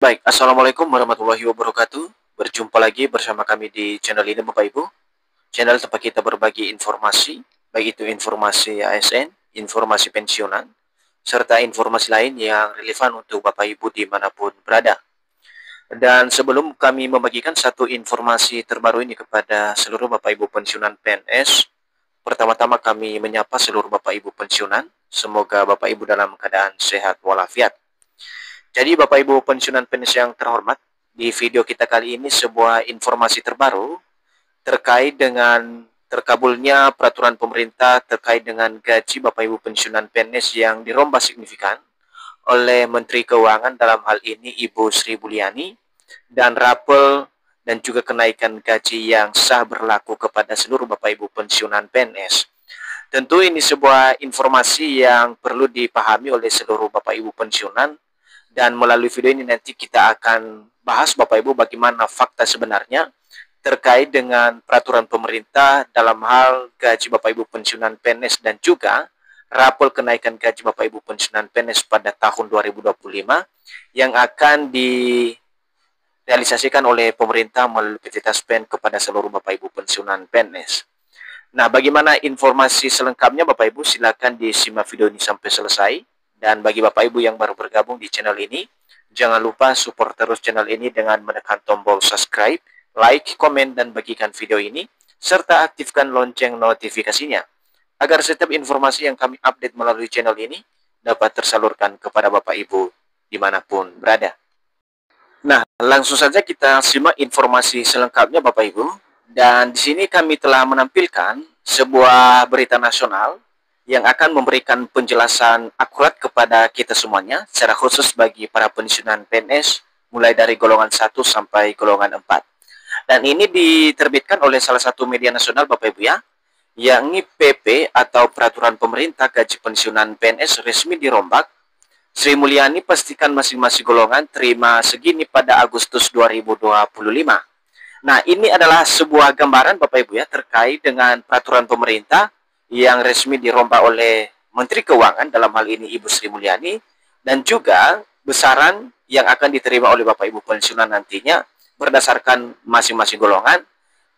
Baik, Assalamualaikum warahmatullahi wabarakatuh. Berjumpa lagi bersama kami di channel ini Bapak Ibu. Channel tempat kita berbagi informasi, baik itu informasi ASN, informasi pensiunan, serta informasi lain yang relevan untuk Bapak Ibu dimanapun berada. Dan sebelum kami membagikan satu informasi terbaru ini kepada seluruh Bapak Ibu pensiunan PNS, pertama-tama kami menyapa seluruh Bapak Ibu pensiunan. Semoga Bapak Ibu dalam keadaan sehat walafiat. Jadi Bapak Ibu pensiunan PNS yang terhormat, di video kita kali ini sebuah informasi terbaru terkait dengan terkabulnya peraturan pemerintah terkait dengan gaji Bapak Ibu pensiunan PNS yang dirombak signifikan oleh Menteri Keuangan, dalam hal ini Ibu Sri Mulyani, dan rapel dan juga kenaikan gaji yang sah berlaku kepada seluruh Bapak Ibu pensiunan PNS. Tentu ini sebuah informasi yang perlu dipahami oleh seluruh Bapak Ibu pensiunan. Dan melalui video ini nanti kita akan bahas Bapak Ibu bagaimana fakta sebenarnya terkait dengan peraturan pemerintah dalam hal gaji Bapak Ibu pensiunan PNS dan juga rapor kenaikan gaji Bapak Ibu pensiunan PNS pada tahun 2025 yang akan direalisasikan oleh pemerintah melalui PT Taspen kepada seluruh Bapak Ibu pensiunan PNS. Nah, bagaimana informasi selengkapnya Bapak Ibu, silakan disimak video ini sampai selesai. Dan bagi Bapak Ibu yang baru bergabung di channel ini, jangan lupa support terus channel ini dengan menekan tombol subscribe, like, komen, dan bagikan video ini, serta aktifkan lonceng notifikasinya, agar setiap informasi yang kami update melalui channel ini dapat tersalurkan kepada Bapak Ibu dimanapun berada. Nah, langsung saja kita simak informasi selengkapnya Bapak Ibu. Dan di sini kami telah menampilkan sebuah berita nasional yang akan memberikan penjelasan akurat kepada kita semuanya, secara khusus bagi para pensiunan PNS, mulai dari golongan 1 sampai golongan 4. Dan ini diterbitkan oleh salah satu media nasional Bapak Ibu ya, yakni PP atau Peraturan Pemerintah Gaji Pensiunan PNS resmi dirombak. Sri Mulyani pastikan masing-masing golongan terima segini pada Agustus 2025. Nah, ini adalah sebuah gambaran Bapak Ibu ya, terkait dengan peraturan pemerintah yang resmi dirombak oleh Menteri Keuangan, dalam hal ini Ibu Sri Mulyani, dan juga besaran yang akan diterima oleh Bapak Ibu pensiunan nantinya berdasarkan masing-masing golongan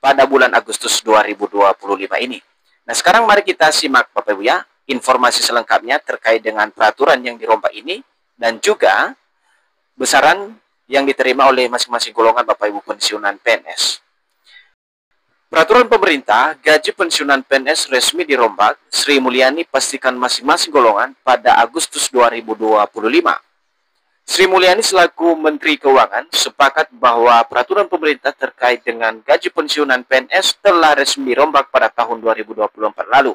pada bulan Agustus 2025 ini. Nah, sekarang mari kita simak Bapak Ibu ya, informasi selengkapnya terkait dengan peraturan yang dirombak ini dan juga besaran yang diterima oleh masing-masing golongan Bapak Ibu pensiunan PNS. Peraturan pemerintah gaji pensiunan PNS resmi dirombak. Sri Mulyani pastikan masing-masing golongan pada Agustus 2025. Sri Mulyani selaku Menteri Keuangan sepakat bahwa peraturan pemerintah terkait dengan gaji pensiunan PNS telah resmi dirombak pada tahun 2024 lalu.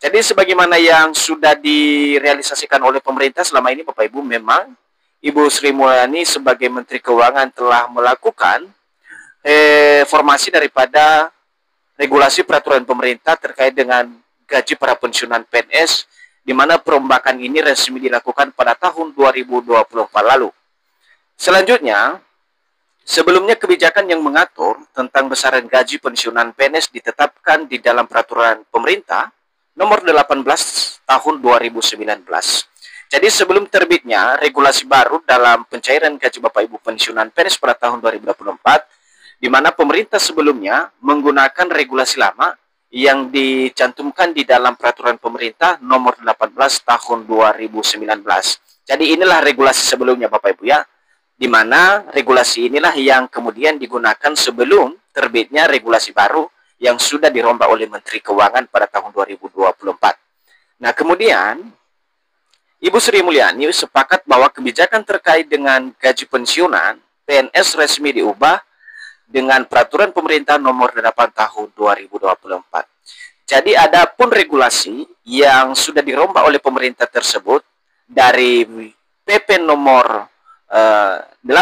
Jadi sebagaimana yang sudah direalisasikan oleh pemerintah selama ini Bapak Ibu, memang Ibu Sri Mulyani sebagai Menteri Keuangan telah melakukan formasi daripada regulasi peraturan pemerintah terkait dengan gaji para pensiunan PNS, di mana perombakan ini resmi dilakukan pada tahun 2024 lalu. Selanjutnya, sebelumnya kebijakan yang mengatur tentang besaran gaji pensiunan PNS ditetapkan di dalam peraturan pemerintah nomor 18 tahun 2019. Jadi sebelum terbitnya regulasi baru dalam pencairan gaji Bapak Ibu pensiunan PNS pada tahun 2024, di mana pemerintah sebelumnya menggunakan regulasi lama yang dicantumkan di dalam peraturan pemerintah nomor 18 tahun 2019. Jadi inilah regulasi sebelumnya Bapak Ibu ya, di mana regulasi inilah yang kemudian digunakan sebelum terbitnya regulasi baru yang sudah dirombak oleh Menteri Keuangan pada tahun 2024. Nah, kemudian Ibu Sri Mulyani sepakat bahwa kebijakan terkait dengan gaji pensiunan PNS resmi diubah dengan peraturan pemerintah nomor 8 tahun 2024. Jadi ada pun regulasi yang sudah dirombak oleh pemerintah tersebut dari PP nomor 18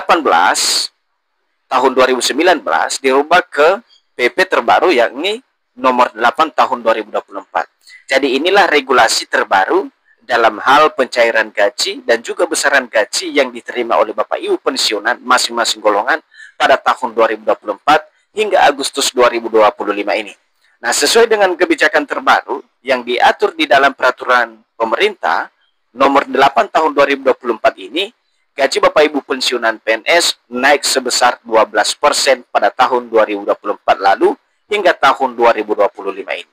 tahun 2019 dirubah ke PP terbaru yakni nomor 8 tahun 2024. Jadi inilah regulasi terbaru dalam hal pencairan gaji dan juga besaran gaji yang diterima oleh Bapak Ibu pensiunan masing-masing golongan pada tahun 2024 hingga Agustus 2025 ini. Nah, sesuai dengan kebijakan terbaru yang diatur di dalam peraturan pemerintah nomor 8 tahun 2024 ini, gaji Bapak Ibu pensiunan PNS naik sebesar 12% pada tahun 2024 lalu hingga tahun 2025 ini.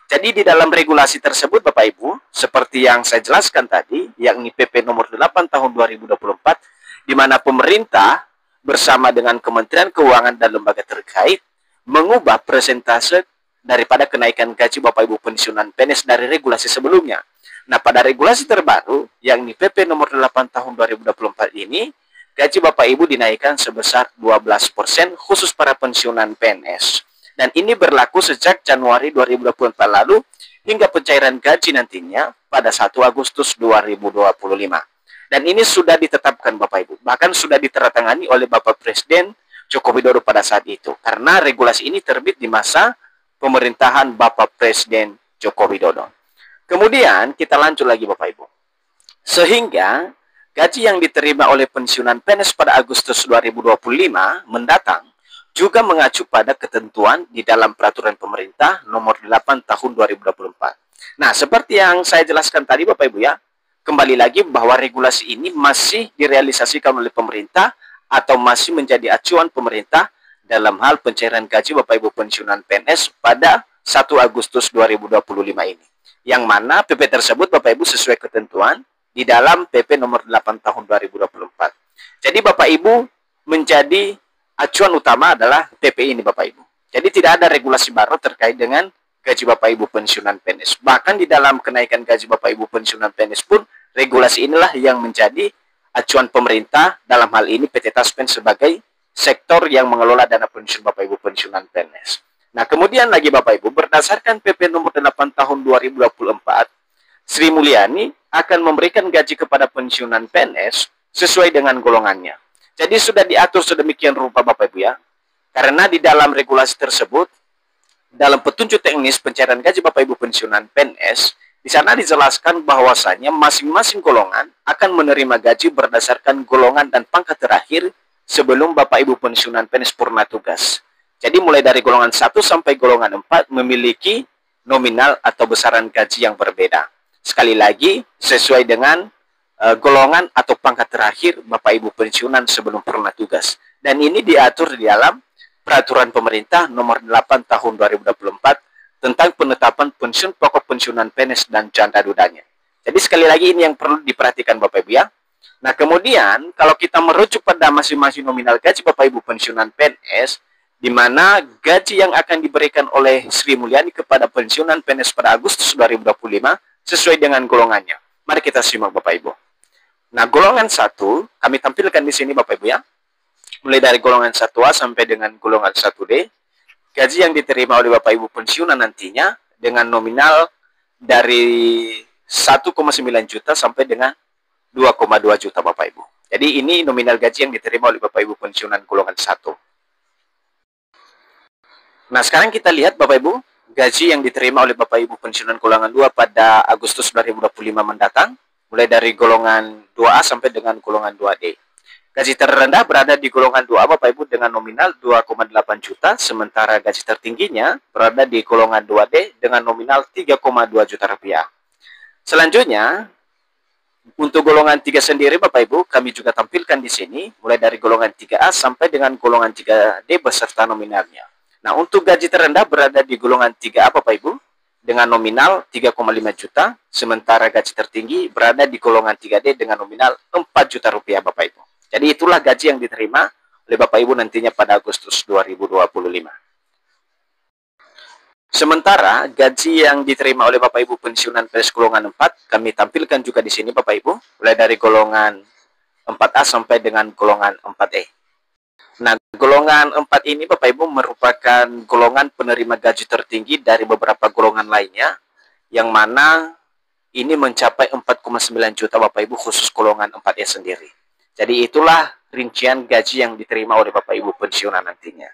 Jadi di dalam regulasi tersebut Bapak Ibu, seperti yang saya jelaskan tadi, yakni PP nomor 8 tahun 2024, di mana pemerintah bersama dengan Kementerian Keuangan dan lembaga terkait mengubah persentase daripada kenaikan gaji Bapak Ibu pensiunan PNS dari regulasi sebelumnya. Nah, pada regulasi terbaru, yakni PP nomor 8 tahun 2024 ini, gaji Bapak Ibu dinaikkan sebesar 12% khusus para pensiunan PNS. Dan ini berlaku sejak Januari 2024 lalu hingga pencairan gaji nantinya pada 1 Agustus 2025. Dan ini sudah ditetapkan Bapak Ibu, bahkan sudah diteratangani oleh Bapak Presiden Joko Widodo pada saat itu. Karena regulasi ini terbit di masa pemerintahan Bapak Presiden Joko Widodo. Kemudian kita lanjut lagi Bapak Ibu. Sehingga gaji yang diterima oleh pensiunan PNS pada Agustus 2025 mendatang juga mengacu pada ketentuan di dalam peraturan pemerintah nomor 8 tahun 2024. Nah, seperti yang saya jelaskan tadi Bapak Ibu ya, kembali lagi bahwa regulasi ini masih direalisasikan oleh pemerintah atau masih menjadi acuan pemerintah dalam hal pencairan gaji Bapak Ibu pensiunan PNS pada 1 Agustus 2025 ini. Yang mana PP tersebut Bapak Ibu sesuai ketentuan di dalam PP nomor 8 tahun 2024. Jadi Bapak Ibu menjadi acuan utama adalah PP ini Bapak Ibu. Jadi tidak ada regulasi baru terkait dengan gaji Bapak Ibu pensiunan PNS. Bahkan di dalam kenaikan gaji Bapak Ibu pensiunan PNS pun regulasi inilah yang menjadi acuan pemerintah, dalam hal ini PT Taspen sebagai sektor yang mengelola dana pensiun Bapak Ibu pensiunan PNS. Nah, kemudian lagi Bapak Ibu, berdasarkan PP nomor 8 tahun 2024, Sri Mulyani akan memberikan gaji kepada pensiunan PNS sesuai dengan golongannya. Jadi sudah diatur sedemikian rupa Bapak Ibu ya. Karena di dalam regulasi tersebut, dalam petunjuk teknis pencairan gaji Bapak Ibu pensiunan PNS, di sana dijelaskan bahwasanya masing-masing golongan akan menerima gaji berdasarkan golongan dan pangkat terakhir sebelum Bapak Ibu pensiunan PNS purna tugas. Jadi mulai dari golongan 1 sampai golongan 4 memiliki nominal atau besaran gaji yang berbeda. Sekali lagi, sesuai dengan golongan atau pangkat terakhir Bapak Ibu pensiunan sebelum purna tugas. Dan ini diatur di dalam peraturan pemerintah nomor 8 tahun 2024 tentang penetapan pensiun pokok pensiunan PNS dan janda dudanya. Jadi sekali lagi ini yang perlu diperhatikan Bapak Ibu ya. Nah, kemudian kalau kita merujuk pada masing-masing nominal gaji Bapak Ibu pensiunan PNS, di mana gaji yang akan diberikan oleh Sri Mulyani kepada pensiunan PNS pada Agustus 2025 sesuai dengan golongannya. Mari kita simak Bapak Ibu. Nah, golongan 1 kami tampilkan di sini Bapak Ibu ya. Mulai dari golongan 1A sampai dengan golongan 1D, gaji yang diterima oleh Bapak Ibu pensiunan nantinya dengan nominal dari 1,9 juta sampai dengan 2,2 juta Bapak Ibu. Jadi ini nominal gaji yang diterima oleh Bapak Ibu pensiunan golongan 1. Nah, sekarang kita lihat Bapak Ibu, gaji yang diterima oleh Bapak Ibu pensiunan golongan 2 pada Agustus 2025 mendatang, mulai dari golongan 2A sampai dengan golongan 2D. Gaji terendah berada di golongan 2A Bapak Ibu dengan nominal 2,8 juta, sementara gaji tertingginya berada di golongan 2D dengan nominal 3,2 juta rupiah. Selanjutnya, untuk golongan 3 sendiri Bapak Ibu, kami juga tampilkan di sini, mulai dari golongan 3A sampai dengan golongan 3D beserta nominalnya. Nah, untuk gaji terendah berada di golongan 3A Bapak Ibu dengan nominal 3,5 juta, sementara gaji tertinggi berada di golongan 3D dengan nominal 4 juta rupiah Bapak Ibu. Jadi itulah gaji yang diterima oleh Bapak Ibu nantinya pada Agustus 2025. Sementara gaji yang diterima oleh Bapak Ibu pensiunan PNS golongan 4 kami tampilkan juga di sini Bapak Ibu, mulai dari golongan 4A sampai dengan golongan 4E. Nah, golongan 4 ini Bapak Ibu merupakan golongan penerima gaji tertinggi dari beberapa golongan lainnya, yang mana ini mencapai 4,9 juta Bapak Ibu khusus golongan 4E sendiri. Jadi itulah rincian gaji yang diterima oleh Bapak Ibu pensiunan nantinya.